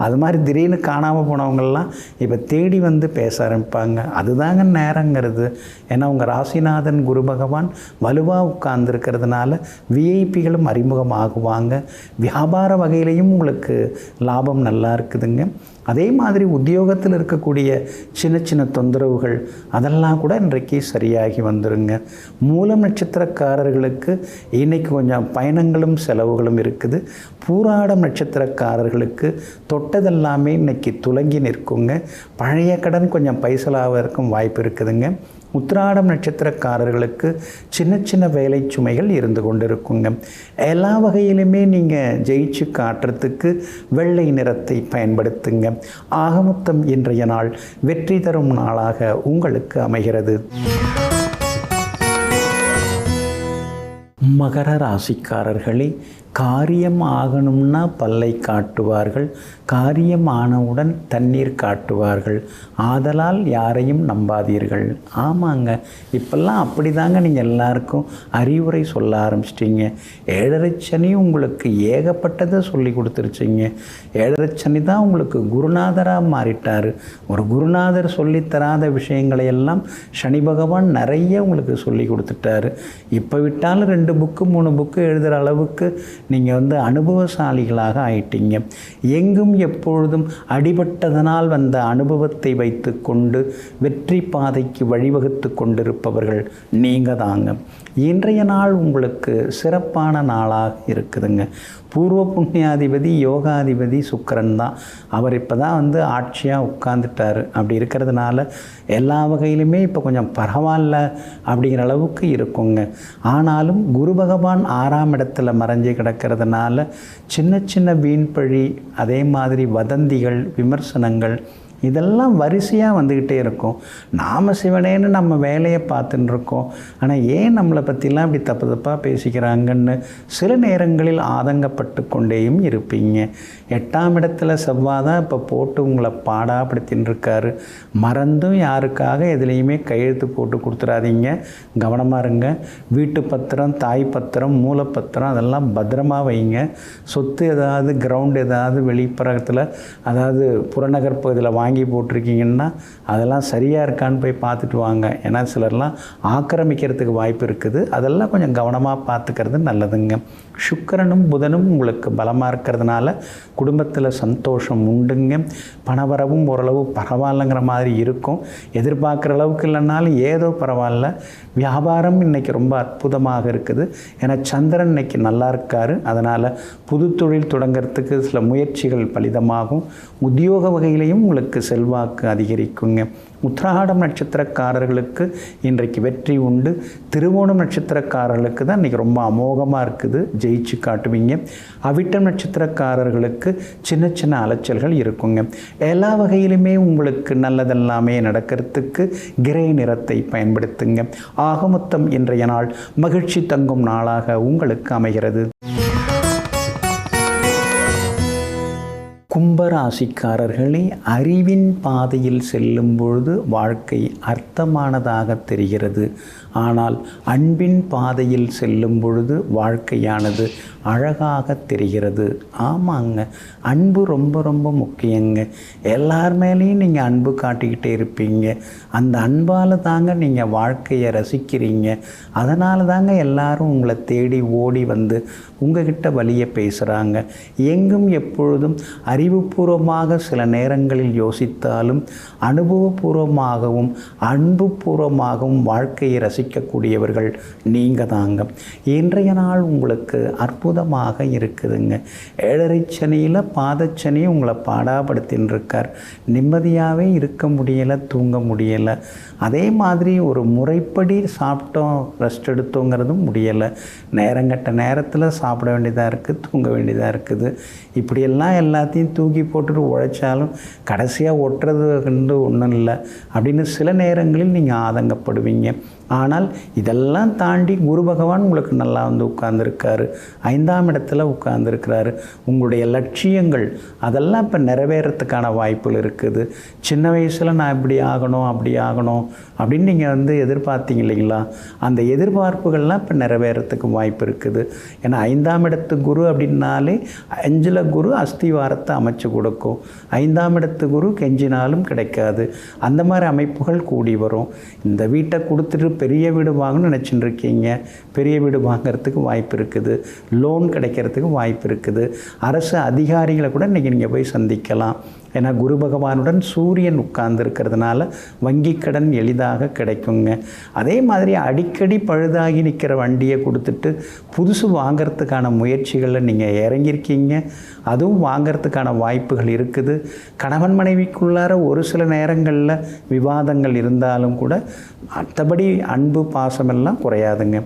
அது மாதிரி திடீர்னு காணாமல் போனவங்கள்லாம் இப்போ தேடி பேச ஆரம்பிப்பாங்க. அதுதாங்க நேரங்கிறது. ஏன்னா உங்கள் ராசிநாதன் குரு பகவான் வலுவாக உட்கார்ந்துருக்கிறதுனால விஐபிகளும் அறிமுகமாகுவாங்க. வியாபார வகையிலையும் உங்களுக்கு லாபம் நல்லா இருக்குதுங்க. அதே மாதிரி உத்தியோகத்தில் இருக்கக்கூடிய சின்ன சின்ன தொந்தரவுகள் அதெல்லாம் கூட இன்றைக்கு சரியாகி வந்துருங்க. மூலம் நட்சத்திரக்காரர்களுக்கு இன்றைக்கி கொஞ்சம் பயணங்களும் செலவுகளும் இருக்குது. பூராடம் நட்சத்திரக்காரர்களுக்கு தொட்டதெல்லாமே இன்றைக்கி துலங்கி நிற்குங்க. பழைய கடன் கொஞ்சம் பைசலாவதற்கும் வாய்ப்பு இருக்குதுங்க. உத்திராடம் நட்சத்திரக்காரர்களுக்கு சின்ன சின்ன வேலை சுமைகள் இருந்து கொண்டு இருக்குங்க. எல்லா வகையிலுமே நீங்கள் ஜெயிச்சு காட்டுறதுக்கு வெள்ளை நிறத்தை பயன்படுத்துங்க. ஆகமொத்தம் இன்றைய நாள் வெற்றி தரும் நாளாக உங்களுக்கு அமைகிறது. மகர ராசிக்காரர்களே, காரியம் ஆகணும்னா பல்லை காட்டுவார்கள், காரியம் ஆனவுடன் தண்ணீர் காட்டுவார்கள், ஆதலால் யாரையும் நம்பாதீர்கள். ஆமாங்க, இப்பெல்லாம் அப்படி தாங்க நீங்கள் எல்லாருக்கும் அறிவுரை சொல்ல ஆரம்பிச்சிட்டிங்க. 7.5 சனி உங்களுக்கு ஏகப்பட்டதை சொல்லி கொடுத்துருச்சிங்க. 7.5 சனி தான் உங்களுக்கு குருநாதராக மாறிட்டார். ஒரு குருநாதர் சொல்லித்தராத விஷயங்களை எல்லாம் சனி பகவான் நிறைய உங்களுக்கு சொல்லி கொடுத்துட்டாரு. இப்போ விட்டாலும் 2 புக்கு 3 புக்கு எழுதுகிற அளவுக்கு நீங்கள் அனுபவசாலிகளாக ஆயிட்டீங்க. எங்கும் எப்பொழுதும் அடிபட்டதனால் வந்த அனுபவத்தை வைத்து கொண்டு வெற்றி பாதைக்கு வழிவகுத்து கொண்டிருப்பவர்கள் நீங்கள் தாங்க. இன்றைய நாள் உங்களுக்கு சிறப்பான நாளாக இருக்குதுங்க. பூர்வ புண்ணியாதிபதி யோகாதிபதி சுக்கிரன் தான். அவர் இப்போ தான் ஆட்சியாக உட்கார்ந்துட்டார். அப்படி இருக்கிறதுனால எல்லா வகையிலுமே இப்போ கொஞ்சம் பரவாயில்ல அப்படிங்கிற அளவுக்கு இருக்குங்க. ஆனாலும் குரு பகவான் 6ஆம் இடத்துல மறைஞ்சு கிடக்கிறதுனால சின்ன சின்ன வீண்பழி, அதே மாதிரி வதந்திகள், விமர்சனங்கள் இதெல்லாம் வரிசையாக வந்துக்கிட்டே இருக்கும். நாம் சிவனேன்னு நம்ம வேலையை பார்த்துன்னு இருக்கோம். ஆனால் ஏன் நம்மளை பற்றிலாம் இப்படி தப்பு தப்பாக பேசிக்கிறாங்கன்னு சில நேரங்களில் ஆதங்கப்பட்டு கொண்டேயும் இருப்பீங்க. 8ஆம் இடத்துல செவ்வாய் தான் இப்போ போட்டு உங்களை பாடாப்படுத்தின்னு இருக்காரு. மறந்தும் யாருக்காக எதுலேயுமே கையெழுத்து போட்டு கொடுத்துடாதீங்க. கவனமாக இருங்க. வீட்டு பத்திரம், தாய் பத்திரம், மூலப்பத்திரம் அதெல்லாம் பத்திரமாக வைங்க. சொத்து ஏதாவது கிரவுண்ட் ஏதாவது வெளிப்புறத்தில் அதாவது புறநகர் பகுதியில் வாங்கி போட்டிருக்கீங்கன்னா அதெல்லாம் சரியாக இருக்கான்னு போய் பார்த்துட்டு வாங்க. ஏன்னா சிலர்லாம் ஆக்கிரமிக்கிறதுக்கு வாய்ப்பு இருக்குது. அதெல்லாம் கொஞ்சம் கவனமாக பார்த்துக்கிறது நல்லதுங்க. சுக்கிரனும் புதனும் உங்களுக்கு பலமாக இருக்கிறதுனால குடும்பத்தில் சந்தோஷம் உண்டுங்க. பணவரவும் ஓரளவு பரவாயில்லைங்கிற மாதிரி இருக்கும். எதிர்பார்க்குற அளவுக்கு இல்லைனாலும் ஏதோ பரவாயில்ல. வியாபாரம் இன்றைக்கி ரொம்ப அற்புதமாக இருக்குது. ஏன்னா சந்திரன் இன்றைக்கி நல்லா இருக்கார். அதனால் புது தொழில் தொடங்கிறதுக்கு சில முயற்சிகள் பலிதமாகும். உத்தியோக வகையிலையும் உங்களுக்கு செல்வாக்கு அதிகரிக்குங்க. உத்திராடம் நட்சத்திரக்காரர்களுக்கு இன்றைக்கு வெற்றி உண்டு. திருவோணம் நட்சத்திரக்காரர்களுக்கு தான் இன்றைக்கி ரொம்ப அமோகமாக இருக்குது, ஜெயிச்சு காட்டுவீங்க. அவிட்டம் நட்சத்திரக்காரர்களுக்கு சின்ன சின்ன அலைச்சல்கள் இருக்குங்க. எல்லா வகையிலுமே உங்களுக்கு நல்லதெல்லாமே நடக்கிறதுக்கு கிரே நிறத்தை பயன்படுத்துங்க. ஆக மொத்தம் இன்றைய நாள் மகிழ்ச்சி தங்கும் நாளாக உங்களுக்கு அமைகிறது. கும்பராசிக்காரர்களே, அறிவின் பாதையில் செல்லும் பொழுது வாழ்க்கை அர்த்தமானதாக தெரிகிறது. ஆனால் அன்பின் பாதையில் செல்லும் பொழுது வாழ்க்கையானது அழகாக தெரிகிறது. ஆமாங்க, அன்பு ரொம்ப ரொம்ப முக்கியங்க. எல்லார் மேலேயும் நீங்கள் அன்பு காட்டிக்கிட்டே இருப்பீங்க. அந்த அன்பால் தாங்க நீங்கள் வாழ்க்கையை ரசிக்கிறீங்க. அதனால தாங்க எல்லாரும் உங்களை தேடி ஓடி வந்து உங்ககிட்ட வலிய பேசுகிறாங்க. எங்கும் எப்பொழுதும் அறிவுபூர்வமாக சில நேரங்களில் யோசித்தாலும் அனுபவபூர்வமாகவும் அன்புபூர்வமாகவும் வாழ்க்கையை ரசிக்கக்கூடியவர்கள் நீங்கள் தாங்க. இன்றைய நாள் உங்களுக்கு அற்புதமாக இருக்குதுங்க. 7.5 சனியில் பாதச்சனி உங்களை பாடாப்படுத்தின்னு இருக்கார். நிம்மதியாகவே இருக்க முடியலை, தூங்க முடியலை. அதே மாதிரி ஒரு முறைப்படி சாப்பிட்டோம் ரெஸ்ட் எடுத்தோங்கிறதும் முடியலை. நேரங்கட்ட நேரத்தில் சாப்பிட வேண்டியதாக இருக்குது, தூங்க வேண்டியதாக இருக்குது. இப்படியெல்லாம் எல்லாத்தையும் தூக்கி போட்டுட்டு உழைச்சாலும் கடைசியாக ஒட்டுறது ஒன்றும் இல்லை அப்படின்னு சில நேரங்களில் நீங்கள் ஆதங்கப்படுவீங்க. ஆனால் இதெல்லாம் தாண்டி குரு பகவான் உங்களுக்கு நல்லா உட்கார்ந்துருக்காரு. 5ஆம் இடத்துல உட்கார்ந்துருக்கிறாரு. உங்களுடைய லட்சியங்கள் அதெல்லாம் இப்போ நிறைவேறத்துக்கான வாய்ப்புகள் இருக்குது. சின்ன வயசில் நான் இப்படி ஆகணும் அப்படி ஆகணும் அப்படின்னு நீங்கள் எதிர்பார்த்தீங்க இல்லைங்களா, அந்த எதிர்பார்ப்புகள்லாம் இப்போ நிறைவேறத்துக்கு வாய்ப்பு இருக்குது. ஏன்னா 5ஆம் இடத்து குரு அப்படின்னாலே 5ல் குரு அஸ்திவாரத்தை அமைச்சு கொடுக்கும். 5ஆம் இடத்து குரு கெஞ்சினாலும் கிடைக்காது. அந்த மாதிரி அமைப்புகள் கூடி வரும். இந்த வீட்டை கொடுத்துட்டு பெரிய வீடு வாங்கணும்னு நினச்சிட்டு இருக்கீங்க, பெரிய வீடு வாங்கிறதுக்கு வாய்ப்பு இருக்குது. லோன் கிடைக்கிறதுக்கு வாய்ப்பு இருக்குது. அரசு அதிகாரிகளை கூட இன்றைக்கி நீங்கள் போய் சந்திக்கலாம். ஏன்னா குரு பகவானுடன் சூரியன் உட்கார்ந்து இருக்கிறதுனால வங்கி கடன் எளிதாக கிடைக்குங்க. அதே மாதிரி அடிக்கடி பழுதாகி நிற்கிற வண்டியை கொடுத்துட்டு புதுசு வாங்கிறதுக்கான முயற்சிகளில் நீங்கள் இறங்கியிருக்கீங்க. அதுவும் வாங்கிறதுக்கான வாய்ப்புகள் இருக்குது. கணவன் மனைவிக்குள்ளார ஒரு சில நேரங்களில் விவாதங்கள் இருந்தாலும் கூட மற்றபடி அன்பு பாசமெல்லாம் குறையாதுங்க.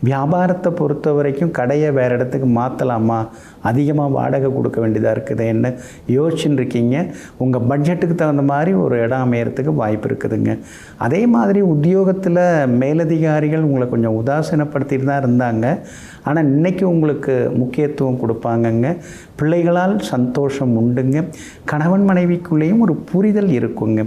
வியாபாரத்தை பொறுத்த வரைக்கும் கடையை வேறு இடத்துக்கு மாற்றலாமா, அதிகமாக வாடகை கொடுக்க வேண்டியதாக இருக்குதுன்னு யோசிச்சுன்னு இருக்கீங்க. உங்கள் பட்ஜெட்டுக்கு தகுந்த மாதிரி ஒரு இடம் அமையறதுக்கு வாய்ப்பு இருக்குதுங்க. அதே மாதிரி உத்தியோகத்தில் மேலதிகாரிகள் உங்களை கொஞ்சம் உதாசீனப்படுத்திட்டு தான் இருந்தாங்க. ஆனால் இன்றைக்கி உங்களுக்கு முக்கியத்துவம் கொடுப்பாங்கங்க. பிள்ளைகளால் சந்தோஷம் உண்டுங்க. கணவன் மனைவிக்குள்ளேயும் ஒரு புரிதல் இருக்குங்க.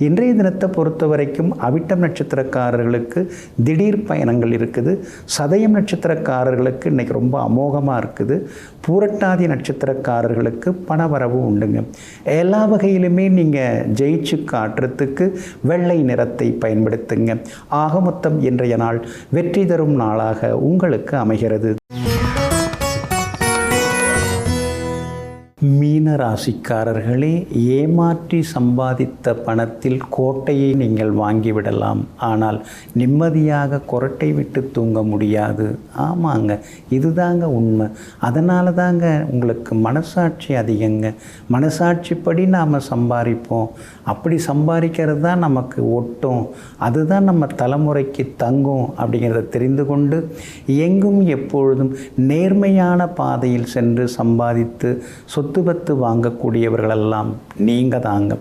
இன்றைய தினத்தை பொறுத்த வரைக்கும் அவிட்டம் நட்சத்திரக்காரர்களுக்கு திடீர் பயணங்கள் இருக்குது. சதயம் நட்சத்திரக்காரர்களுக்கு இன்றைக்கி ரொம்ப அமோகமாக இருக்குது. பூரட்டாதி நட்சத்திரக்காரர்களுக்கு பணவரவு உண்டுங்க. எல்லா வகையிலுமே நீங்கள் ஜெயிச்சு காட்டுறதுக்கு வெள்ளை நிறத்தை பயன்படுத்துங்க. ஆக மொத்தம் இன்றைய நாள் வெற்றி தரும் நாளாக உங்களுக்கு அமைகிறது. மீன ராசிக்காரர்களே, ஏமாற்றி சம்பாதித்த பணத்தில் கோட்டையை நீங்கள் வாங்கிவிடலாம். ஆனால் நிம்மதியாக கொரட்டை விட்டு தூங்க முடியாது. ஆமாங்க, இதுதாங்க உண்மை. அதனால தாங்க உங்களுக்கு மனசாட்சி அதிகங்க. மனசாட்சிப்படி நாம் சம்பாதிப்போம். அப்படி சம்பாதிக்கிறது தான் நமக்கு ஒட்டும். அதுதான் நம்ம தலைமுறைக்கு தங்கும். அப்படிங்கிறத தெரிந்து கொண்டு எங்கும் எப்பொழுதும் நேர்மையான பாதையில் சென்று சம்பாதித்து சொத்து பத்து வாங்கக்கூடியவர்களெல்லாம் நீங்கள் தாங்க.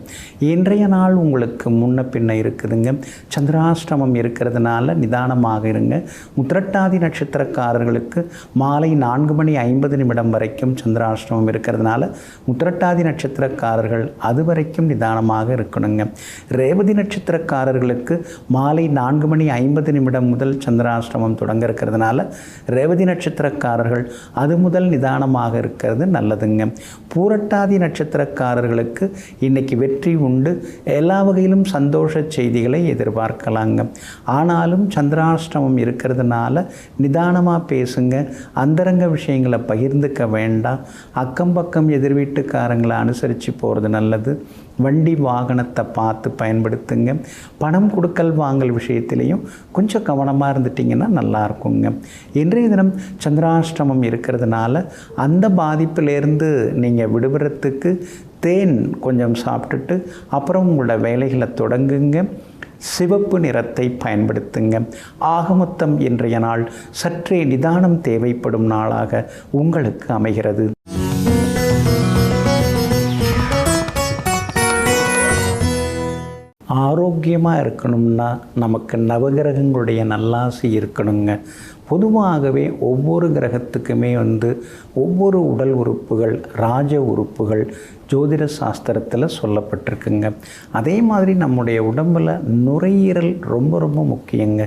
இன்றைய நாள் உங்களுக்கு முன்ன பின்ன இருக்குதுங்க. சந்திராஷ்டமம் இருக்கிறதுனால நிதானமாக இருங்க. உத்திரட்டாதி நட்சத்திரக்காரர்களுக்கு மாலை 4:50 வரைக்கும் சந்திராஷ்டமம் இருக்கிறதுனால உத்திரட்டாதி நட்சத்திரக்காரர்கள் அது வரைக்கும் நிதானமாக இருக்கணுங்க. ரேவதி நட்சத்திரக்காரர்களுக்கு மாலை 4:50 முதல் சந்திராஷ்டமம் தொடங்க இருக்கிறதுனால ரேவதி நட்சத்திரக்காரர்கள் அது முதல் நிதானமாக இருக்கிறது நல்லதுங்க. பூரட்டாதி நட்சத்திரக்காரர்களுக்கு இன்னைக்கு வெற்றி உண்டு. எல்லா வகையிலும் சந்தோஷ செய்திகளை எதிர்பார்க்கலாங்க. ஆனாலும் சந்திராஷ்டமம் இருக்கிறதுனால நிதானமாக பேசுங்க. அந்தரங்க விஷயங்களை பகிர்ந்துக்க வேண்டாம். அக்கம் பக்கம் எதிர் வீட்டுக்காரங்களை அனுசரித்து போகிறது நல்லது. வண்டி வாகனத்தை பார்த்து பயன்படுத்துங்க. பணம் கொடுக்கல் வாங்கல் விஷயத்திலையும் கொஞ்சம் கவனமாக இருந்துட்டிங்கன்னா நல்லா இருக்குங்க. இன்றைய தினம் சந்திராஷ்டமம் இருக்கிறதுனால அந்த பாதிப்பிலேருந்து நீங்கள் விடுபடுறதுக்கு தேன் கொஞ்சம் சாப்பிட்டுட்டு அப்புறம் உங்களோட வேலைகளை தொடங்குங்க. சிவப்பு நிறத்தை பயன்படுத்துங்க. ஆகமொத்தம் இன்றைய நாள் சற்றே நிதானம் தேவைப்படும் நாளாக உங்களுக்கு அமைகிறது. ஆரோக்கியமாக இருக்கணும்னா நமக்கு நவகிரகங்களுடைய நல்லாசி இருக்கணுங்க. பொதுவாகவே ஒவ்வொரு கிரகத்துக்குமே ஒவ்வொரு உடல் உறுப்புகள் ராஜ உறுப்புகள் ஜோதிட சாஸ்திரத்தில் சொல்லப்பட்டிருக்குங்க. அதே மாதிரி நம்முடைய உடம்பில் நுரையீரல் ரொம்ப ரொம்ப முக்கியங்க.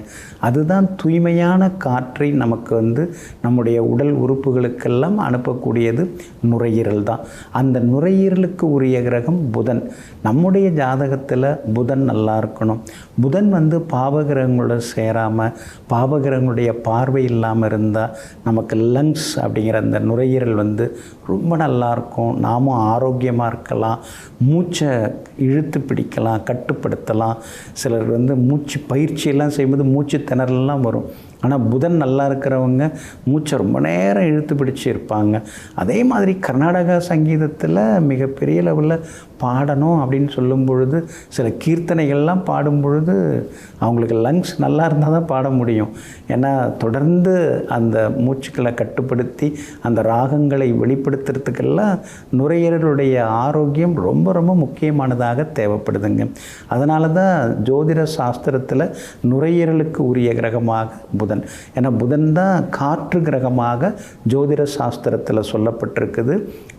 அதுதான் தூய்மையான காற்றை நமக்கு நம்முடைய உடல் உறுப்புகளுக்கெல்லாம் அனுப்பக்கூடியது நுரையீரல் தான். அந்த நுரையீரலுக்கு உரிய கிரகம் புதன். நம்முடைய ஜாதகத்தில் புதன் நல்லா இருக்கணும். புதன் பாவகிரகங்களோட சேராமல் பாவகிரகங்களுடைய பார்வை இல்லாமல் இருந்தால் நமக்கு லங்ஸ் அப்படிங்கிற அந்த நுரையீரல் ரொம்ப நல்லாயிருக்கும். நாமும் ஆரோக்கியமாக இருக்கலாம். மூச்சை இழுத்து பிடிக்கலாம், கட்டுப்படுத்தலாம். சிலர் மூச்சு பயிற்சியெல்லாம் செய்யும்போது மூச்சு திணறலாம் வரும். ஆனால் புதன் நல்லா இருக்கிறவங்க மூச்சை ரொம்ப நேரம் இழுத்து பிடிச்சி இருப்பாங்க. அதே மாதிரி கர்நாடகா சங்கீதத்தில் மிகப்பெரிய லெவலில் பாடணும் அப்படின்னு சொல்லும் பொழுது சில கீர்த்தனைகள்லாம் பாடும் பொழுது அவங்களுக்கு லங்ஸ் நல்லா இருந்தால் தான் பாட முடியும். ஏன்னா தொடர்ந்து அந்த மூச்சுக்களை கட்டுப்படுத்தி அந்த ராகங்களை வெளிப்படுத்துறதுக்கெல்லாம் நுரையீரலுடைய ஆரோக்கியம் ரொம்ப ரொம்ப முக்கியமானதாக தேவைப்படுதுங்க. அதனால தான் ஜோதிட சாஸ்திரத்தில் நுரையீரலுக்கு உரிய கிரகமாக புதன். ஏன்னா புதன் தான் காற்று கிரகமாக ஜோதிட சாஸ்திரத்தில் சொல்லப்பட்டிருக்குது.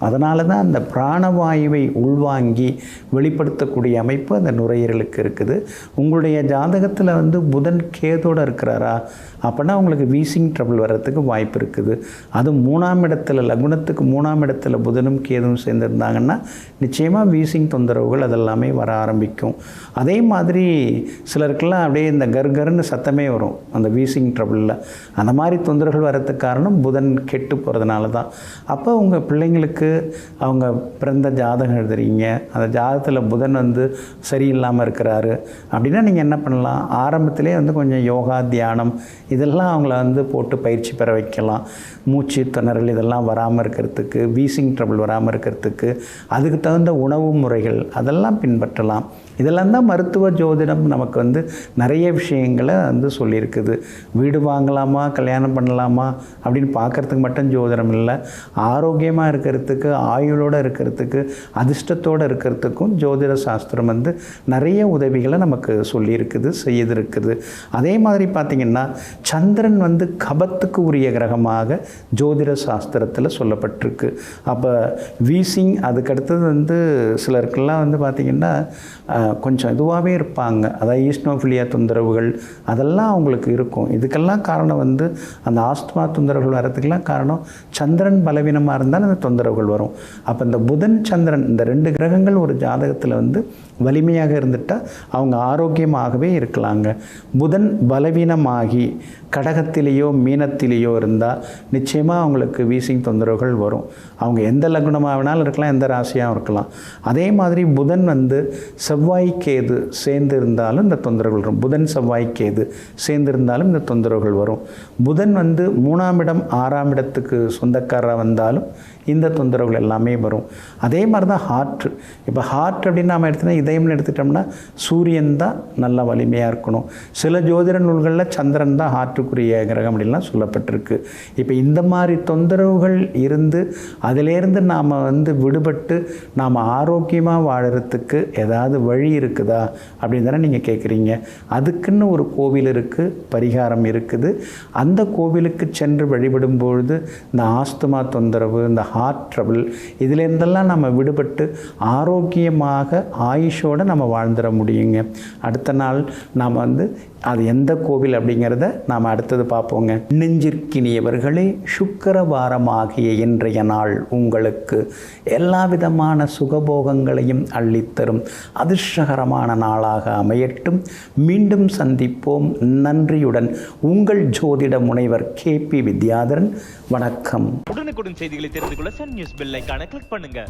அதனால தான் அந்த பிராணவாயுவை உள்வாங்கி வெளிப்படுத்தக்கூடிய அமைப்பு அந்த நுரையீரலுக்கு இருக்குது. உங்களுடைய ஜாதகத்தில் புதன் கேதோடு இருக்கிறாரா அப்படின்னா உங்களுக்கு வீசிங் ட்ரபிள் வர்றதுக்கு வாய்ப்பு இருக்குது. அதுவும் 3ஆம் இடத்துல லக்னத்துக்கு 3ஆம் இடத்துல புதனும் கேதும் சேர்ந்துருந்தாங்கன்னா நிச்சயமாக வீசிங் தொந்தரவுகள் அதெல்லாமே வர ஆரம்பிக்கும். அதே மாதிரி சிலருக்கெல்லாம் அப்படியே இந்த கர்கர்னு சத்தமே வரும் அந்த வீசிங் ட்ரபிளில். அந்த மாதிரி தொந்தரவுகள் வர்றதுக்கு காரணம் புதன் கெட்டு போகிறதுனால தான். அப்போ உங்கள் பிள்ளைங்களுக்கு அவங்க பிறந்த ஜாதகம் எழுதுறீங்க, அந்த ஜாதகத்தில் புதன் சரியில்லாமல் இருக்கிறாரு அப்படின்னா நீங்கள் என்ன பண்ணலாம், ஆரம்பத்திலே கொஞ்சம் யோகா தியானம் இதெல்லாம் அவங்கள போட்டு பயிற்சி பெற வைக்கலாம். மூச்சு திணறல் இதெல்லாம் வராமல் இருக்கிறதுக்கு, வீசிங் ட்ரபிள் வராமல் இருக்கிறதுக்கு அதுக்கு தகுந்த உணவு முறைகள் அதெல்லாம் பின்பற்றலாம். இதெல்லாம் தான் மருத்துவ ஜோதிடம் நமக்கு வந்து நிறைய விஷயங்களை வந்து சொல்லியிருக்குது. வீடு வாங்கலாமா, கல்யாணம் பண்ணலாமா அப்படின்னு பார்க்குறதுக்கு மட்டும் ஜோதிடம் இல்லை, ஆரோக்கியமாக இருக்கிறதுக்கு, ஆயுளோடு இருக்கிறதுக்கு, அதிர்ஷ்டத்தோடு இருக்கிறதுக்கும் ஜோதிட சாஸ்திரம் வந்து நிறைய உதவிகளை நமக்கு சொல்லியிருக்குது, செய்திருக்குது. அதே மாதிரி பார்த்திங்கன்னா சந்திரன் வந்து கபத்துக்கு உரிய கிரகமாக ஜோதிட சாஸ்திரத்தில் சொல்லப்பட்டிருக்கு. அப்போ வீசிங், அதுக்கடுத்தது வந்து சிலருக்கெல்லாம் வந்து பார்த்திங்கன்னா கொஞ்சம் இதுவாகவே இருப்பாங்க, அதாவது ஈஸ்னோஃபிலியா தொந்தரவுகள் அதெல்லாம் அவங்களுக்கு இருக்கும். இதுக்கெல்லாம் காரணம் வந்து அந்த ஆஸ்துமா தொந்தரவுகள் வரதுக்கெல்லாம் காரணம் சந்திரன் பலவீனமாக இருந்தால் அந்த தொந்தரவுகள் வரும். அப்போ இந்த புதன் சந்திரன் இந்த 2 கிரகங்கள் ஒரு ஜாதகத்தில் வந்து வலிமையாக இருந்துட்டால் அவங்க ஆரோக்கியமாகவே இருக்கலாங்க. புதன் பலவீனமாகி கடகத்திலேயோ மீனத்திலேயோ இருந்தால் நிச்சயமாக அவங்களுக்கு வீசிங் தொந்தரவுகள் வரும். அவங்க எந்த லக்னமாக வேணாலும் இருக்கலாம், எந்த ராசியாகவும் இருக்கலாம். அதே மாதிரி புதன் வந்து செவ்வாய் கேது சேர்ந்து இருந்தாலும் இந்த தொந்தரவுகள் வரும். புதன் செவ்வாய் கேது சேர்ந்து இருந்தாலும் இந்த தொந்தரவுகள் வரும். புதன் வந்து 3ஆம் இடம் 6ஆம் இடத்துக்கு சொந்தக்காரராக வந்தாலும் இந்த தொந்தரவுகள் எல்லாமே வரும். அதே மாதிரி தான் ஹார்ட். இப்போ ஹார்ட் அப்படின்னு நாம் எடுத்தோம்னா, இதயம்னு எடுத்துட்டோம்னா சூரியன் தான் நல்லா வலிமையாக இருக்கணும். சில ஜோதிட நூல்களில் சந்திரன் தான் ஹார்ட்டுக்குரிய கிரகம் அப்படின்லாம் சொல்லப்பட்டிருக்கு. இப்போ இந்த மாதிரி தொந்தரவுகள் இருந்து அதிலேருந்து நாம் வந்து விடுபட்டு நாம் ஆரோக்கியமாக வாழறதுக்கு ஏதாவது வழி இருக்குதா அப்படின்னு தானே நீங்கள் கேட்குறீங்க. அதுக்குன்னு ஒரு கோவில் இருக்குது, பரிகாரம் இருக்குது. அந்த கோவிலுக்கு சென்று வழிபடும் பொழுது இந்த ஆஸ்துமா தொந்தரவு, இந்த ஹார்ட் ட்ரபிள், இதிலேருந்தெல்லாம் நம்ம விடுபட்டு ஆரோக்கியமாக ஆயுஷோடு நம்ம வாழ்ந்துட முடியுங்க. அடுத்த நாள் நாம் வந்து அது எந்த கோவில் அப்படிங்கிறத நாம் அடுத்தது பார்ப்போங்க. நெஞ்சிற்கினியவர்களே, சுக்கிரவாரமாகிய இன்றைய நாள் உங்களுக்கு எல்லா விதமான சுகபோகங்களையும் அள்ளித்தரும் அதிர்ஷ்டகரமான நாளாக அமையட்டும். மீண்டும் சந்திப்போம். நன்றியுடன் உங்கள் ஜோதிட முனைவர் KP வித்யாதரன். வணக்கம்.
உடனுக்குடன் செய்திகளை தெரிந்து கொள்ள சன் நியூஸ் பெல் ஐகானை கிளிக் பண்ணுங்க.